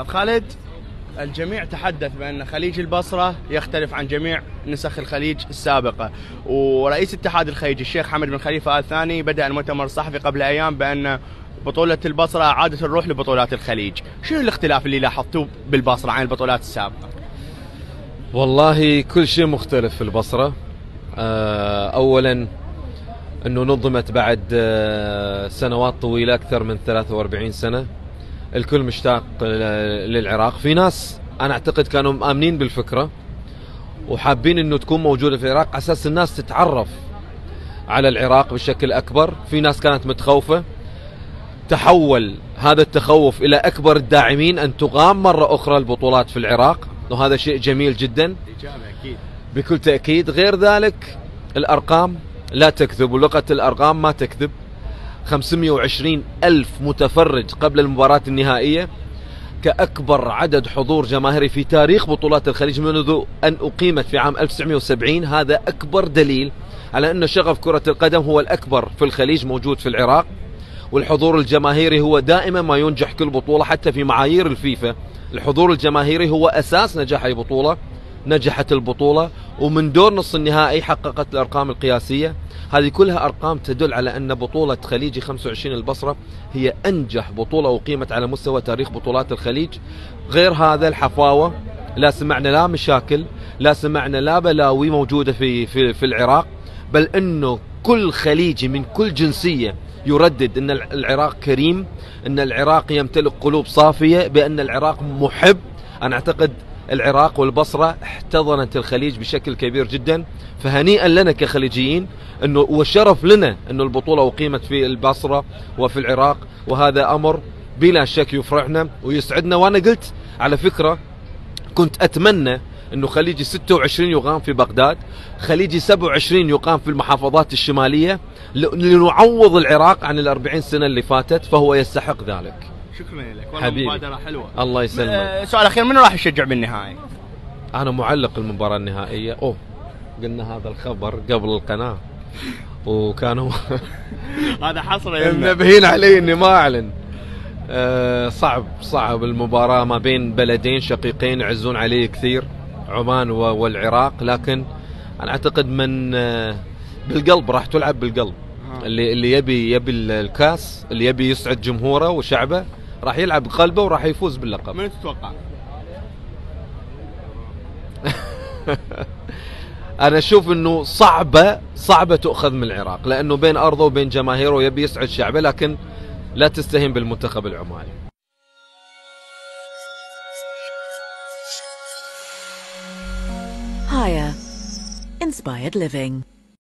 خالد، الجميع تحدث بأن خليج البصرة يختلف عن جميع نسخ الخليج السابقة، ورئيس اتحاد الخليج الشيخ حمد بن خليفة آل ثاني بدأ المؤتمر الصحفي قبل أيام بأن بطولة البصرة عادة الروح لبطولات الخليج. شنو الاختلاف اللي لاحظتوه بالبصرة عن البطولات السابقة؟ والله كل شيء مختلف في البصرة. أولا أنه نظمت بعد سنوات طويلة، أكثر من 43 سنة. الكل مشتاق للعراق. في ناس أنا أعتقد كانوا مآمنين بالفكرة وحابين أنه تكون موجودة في العراق على أساس الناس تتعرف على العراق بشكل أكبر. في ناس كانت متخوفة، تحول هذا التخوف إلى أكبر الداعمين أن تقام مرة أخرى البطولات في العراق، وهذا شيء جميل جدا بكل تأكيد. غير ذلك الأرقام لا تكذب، ولغة الأرقام ما تكذب. 520 ألف متفرج قبل المباراة النهائية، كأكبر عدد حضور جماهيري في تاريخ بطولات الخليج منذ أن أقيمت في عام 1970. هذا أكبر دليل على أن شغف كرة القدم هو الأكبر في الخليج موجود في العراق، والحضور الجماهيري هو دائما ما ينجح كل بطولة. حتى في معايير الفيفا الحضور الجماهيري هو أساس نجاح أي بطولة. نجحت البطولة ومن دور نصف النهائي حققت الأرقام القياسية. هذه كلها أرقام تدل على أن بطولة خليجي 25 البصرة هي أنجح بطولة أقيمت على مستوى تاريخ بطولات الخليج. غير هذا الحفاوة، لا سمعنا لا مشاكل، لا سمعنا لا بلاوي موجودة في العراق، بل أنه كل خليجي من كل جنسية يردد أن العراق كريم، أن العراق يمتلك قلوب صافية، بأن العراق محب. أنا أعتقد العراق والبصرة احتضنت الخليج بشكل كبير جدا، فهنيئا لنا كخليجيين انه وشرف لنا انه البطولة اقيمت في البصرة وفي العراق، وهذا امر بلا شك يفرحنا ويسعدنا. وانا قلت على فكرة كنت اتمنى انه خليجي 26 يقام في بغداد، خليجي 27 يقام في المحافظات الشمالية، لنعوض العراق عن ال40 سنة اللي فاتت، فهو يستحق ذلك. شكرا لك، والله مبادرة حلوة. الله يسلمك. سؤال أخير، منو راح يشجع بالنهائي؟ أنا معلق المباراة النهائية. قلنا هذا الخبر قبل القناة وكانوا هذا حصر منبهين علي إني ما أعلن. صعب المباراة ما بين بلدين شقيقين يعزون علي كثير، عمان والعراق، لكن أنا أعتقد من بالقلب راح تلعب بالقلب. اللي يبي الكاس، اللي يبي يسعد جمهوره وشعبه، راح يلعب بقلبه وراح يفوز باللقب. من تتوقع؟ انا اشوف انه صعبة تؤخذ من العراق، لانه بين ارضه وبين جماهيره يبي يسعد شعبه، لكن لا تستهين بالمنتخب العماني. Higher Inspired Living.